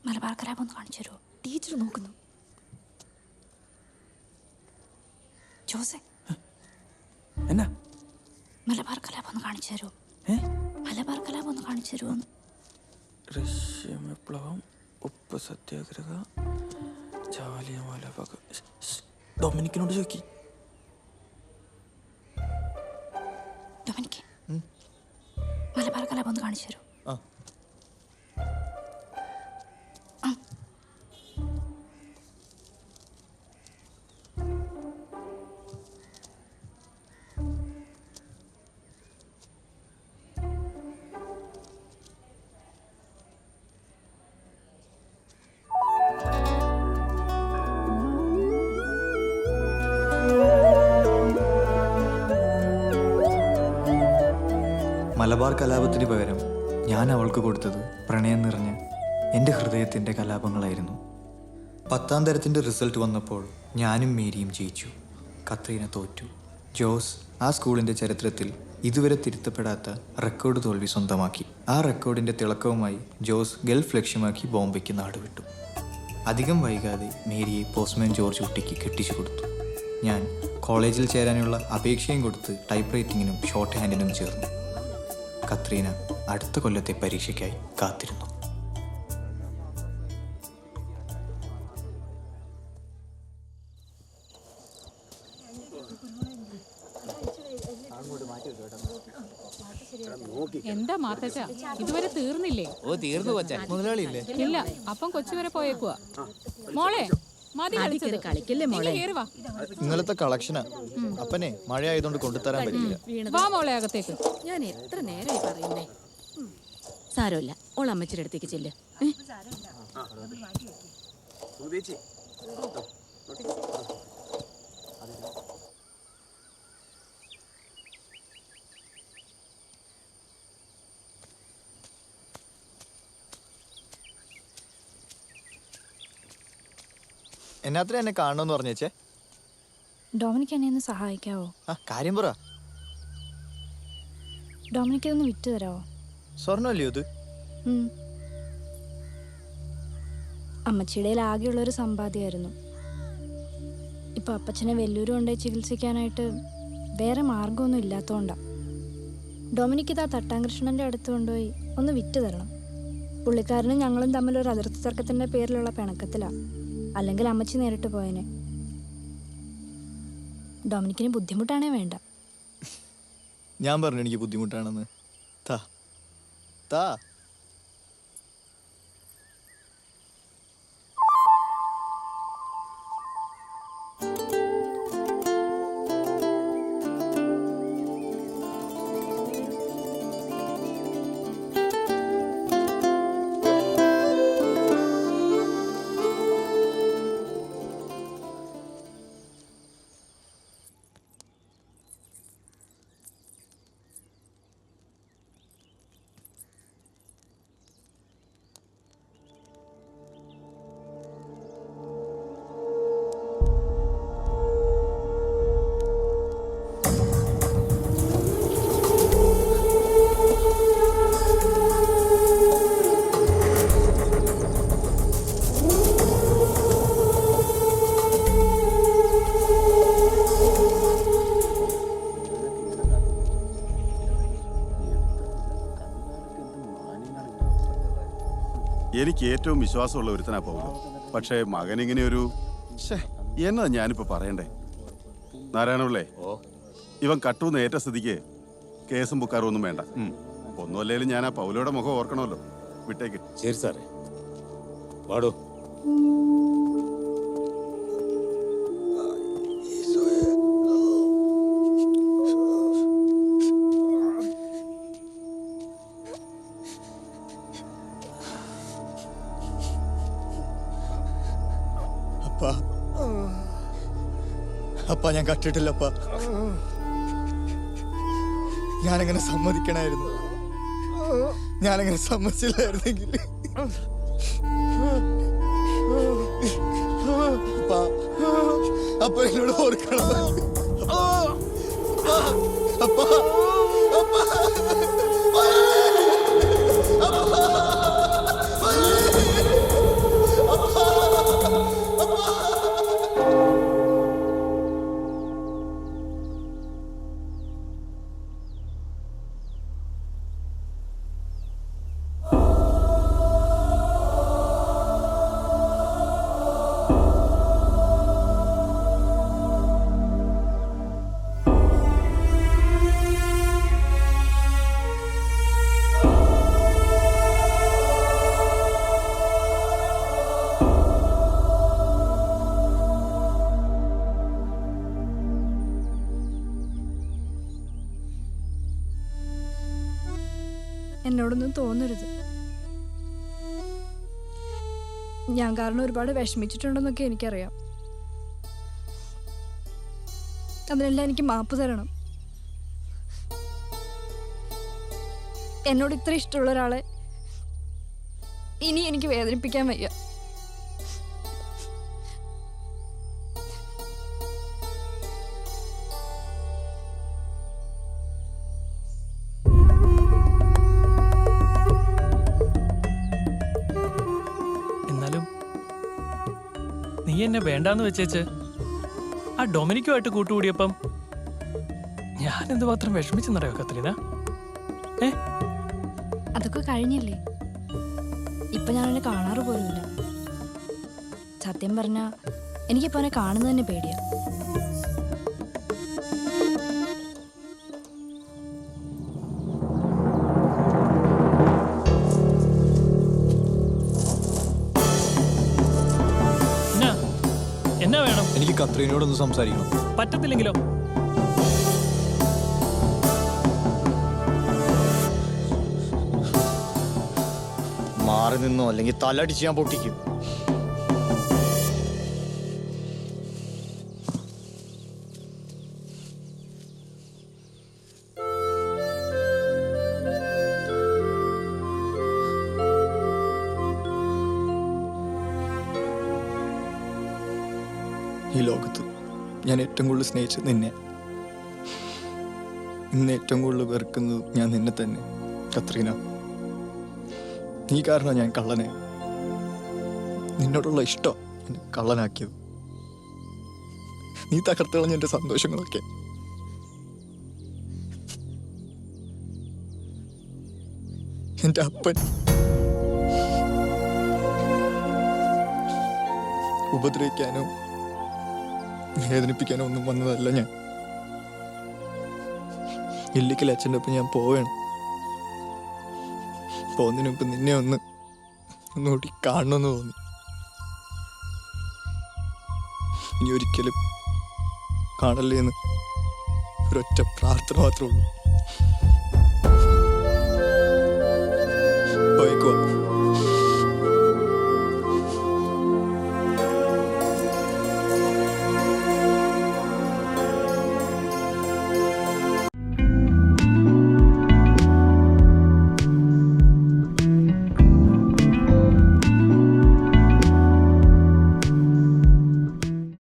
മലബാർ കലാപം ഒന്ന് കാണിച്ചു തരുമോ? ടീച്ചർ നോക്കുന്നു. ജോസെ, എന്നാ മലബാർ കലാപം ഒന്ന് കാണിച്ചു തരുമോ? മലബാർ കലാപം ഒന്ന് കാണിച്ചു തരുമോ? റഷ്യൻ വിപ്ലവം, ഉപ്പ് സത്യാഗ്രഹ, ജാലിയൻവാല ബാഗ്. ഡൊമിനിക്കിനോട് ചോദിക്കി. ഡൊമിനിക്ക്, മലബാർ കലാപം ഒന്ന് കാണിച്ചു തരുമോ? മലബാർ കലാപത്തിന് പകരം ഞാൻ അവൾക്ക് കൊടുത്തത് പ്രണയം നിറഞ്ഞ എൻ്റെ ഹൃദയത്തിൻ്റെ കലാപങ്ങളായിരുന്നു. 10ാം തരത്തിൻ്റെ റിസൾട്ട് വന്നപ്പോൾ ഞാനും മേരിയും ജയിച്ചു, കത്രീന തോറ്റു. ജോസ് ആ സ്കൂളിൻ്റെ ചരിത്രത്തിൽ ഇതുവരെ തിരുത്തപ്പെടാത്ത റെക്കോർഡ് തോൽവി സ്വന്തമാക്കി. ആ റെക്കോർഡിൻ്റെ തിളക്കവുമായി ജോസ് ഗൾഫ് ലക്ഷ്യമാക്കി ബോംബെക്ക് നാടുവിട്ടു. അധികം വൈകാതെ മേരിയെ പോസ്റ്റ്മാൻ ജോർജ് കുട്ടിക്ക് കെട്ടിച്ചു കൊടുത്തു. ഞാൻ കോളേജിൽ ചേരാനുള്ള അപേക്ഷയും കൊടുത്ത് ടൈപ്പ് റൈറ്റിങ്ങിനും ഷോർട്ട് ഹാൻഡിനും ചേർന്നു. കത്രീന അടുത്ത കൊല്ലത്തെ പരീക്ഷയ്ക്കായി കാത്തിരുന്നു. എന്താ മാത്തച്ച, ഇതുവരെ തീർന്നില്ലേ? ഓ തീർന്നു കൊച്ചേ. മുതലാളിയില്ലേ? ഇല്ല, അപ്പം കൊച്ചു വരെ പോയേക്കുവാ. മോളെ മതി കളിക്കല്ലേ മോളെ, കേറുവാ. ഇന്നലത്തെ കളക്ഷനാ. അപ്പനെ മഴ ആയതുകൊണ്ട് കൊണ്ടുതരാൻ പറ്റില്ല. വാ മോളെ അകത്തേക്ക്. ഞാൻ എത്ര നേരമായി പറയുന്നേ. സാരമില്ല, ഓൾ അമ്മച്ചിയുടെ അടുത്തേക്ക് ചെല്ല്. എന്നാത്ര എന്നെ കാണണമെന്ന് പറഞ്ഞേച്ചേ? ഡൊമിനിക്ക് എന്നെ ഒന്ന് സഹായിക്കാവോ? കാര്യം പറ. ഡൊമിനിക്ക് ഒന്ന് വിറ്റ് തരാമോ? സ്വർണ്ണമല്ലയോ ഇത്? അമ്മച്ചിയുടെ ആകെയുള്ളൊരു സമ്പാദ്യമായിരുന്നു. ഇപ്പൊ അപ്പച്ചനെ വെല്ലൂര് കൊണ്ടുപോയി ചികിത്സിക്കാനായിട്ട് വേറെ മാർഗമൊന്നും ഇല്ലാത്തതുകൊണ്ടാ. ഡൊമിനിക്ക് ഇതാ തട്ടാങ്കൃഷ്ണന്റെ അടുത്ത് കൊണ്ടുപോയി ഒന്ന് വിറ്റ് തരണം. പുള്ളിക്കാരനും ഞങ്ങളും തമ്മിൽ ഒരു അതിർത്തി തർക്കത്തിന്റെ പേരിലുള്ള പിണക്കത്തിലാ. അല്ലെങ്കിൽ അമ്മച്ചി നേരിട്ട് പോയനെ. ഡൊമിനിക്കിന് ബുദ്ധിമുട്ടാണേ വേണ്ട. ഞാൻ പറഞ്ഞു എനിക്ക് ബുദ്ധിമുട്ടാണെന്ന്. താ താ. എനിക്ക് ഏറ്റവും വിശ്വാസമുള്ള ഒരുത്തനാ പൗലോ. പക്ഷേ മകനിങ്ങനെ ഒരു എന്നതാ ഞാനിപ്പോ പറയണ്ടേ? നാരായണപിള്ളേ, ഇവൻ കട്ടൂന്ന് ഏറ്റ സ്ഥിതിക്ക് കേസും ബുക്കാറും ഒന്നും വേണ്ട. ഒന്നുമല്ലേലും ഞാൻ ആ പൗലോയുടെ മുഖം ഓർക്കണമല്ലോ. വിട്ടേക്ക്. ശരി സാറേ, പാടൂ. അപ്പ ഞാൻ കട്ടിട്ടില്ലപ്പ. ഞാനങ്ങനെ സമ്മതിക്കണായിരുന്നു. ഞാനങ്ങനെ സമ്മതിച്ചില്ലായിരുന്നെങ്കിൽ അപ്പ എന്നോട് ഓർക്കണം. അപ്പ അപ്പ ഒന്നും തോന്നരുത്. ഞാൻ കാരണം ഒരുപാട് വിഷമിച്ചിട്ടുണ്ടെന്നൊക്കെ എനിക്കറിയാം. അതിനെല്ലാം എനിക്ക് മാപ്പ് തരണം. എന്നോട് ഇത്ര ഇഷ്ടമുള്ള ഒരാളെ ഇനി എനിക്ക് വേദനിപ്പിക്കാൻ വയ്യ. എന്നാലും നീ എന്നെ വേണ്ടാന്ന് വെച്ചേച്ച് ആ ഡൊമിനിക്കുമായിട്ട് കൂട്ടുകൂടിയപ്പം ഞാൻ എന്തുമാത്രം വിഷമിച്ചെന്നറിയോ കത്രീന? അതൊക്കെ കഴിഞ്ഞില്ലേ? ഇപ്പൊ ഞാൻ അവനെ കാണാറ് പോലുമില്ല. സത്യം പറഞ്ഞ എനിക്കിപ്പോ അവനെ കാണുന്നത് തന്നെ പേടിയാ. എന്നാ വേണം? എനിക്ക് കത്രീനോടൊന്ന് സംസാരിക്കണം. പറ്റത്തില്ലെങ്കിലോ? മാറി നിന്നോ, അല്ലെങ്കിൽ തലടിച്ച് ഞാൻ പൊട്ടിക്കും. ഈ ലോകത്ത് ഞാൻ ഏറ്റവും കൂടുതൽ സ്നേഹിച്ചത് നിന്നെ. ഇന്ന് ഏറ്റവും കൂടുതൽ വെറുക്കുന്നത് ഞാൻ നിന്നെ തന്നെ കത്രീന. നീ കാരണം ഞാൻ കള്ളനെ, നിന്നോടുള്ള ഇഷ്ടം എന്നെ കള്ളനാക്കിയത്. നീ തകർത്ത് കളഞ്ഞ എൻ്റെ സന്തോഷങ്ങളൊക്കെ. എൻ്റെ അപ്പൻ ഉപദ്രവിക്കാനോ വേദനിപ്പിക്കാനോ ഒന്നും വന്നതല്ല ഞാൻ. ഇല്ലിക്കൽ അച്ഛൻ്റെ ഒപ്പം ഞാൻ പോവുകയാണ്. പോകുന്നതിന് മുമ്പ് നിന്നെ ഒന്നുകൂടി കാണണമെന്ന് തോന്നി. ഇനി ഒരിക്കലും കാണല്ലേ എന്ന് ഒരൊറ്റ പ്രാർത്ഥന മാത്രമേ ഉള്ളൂ.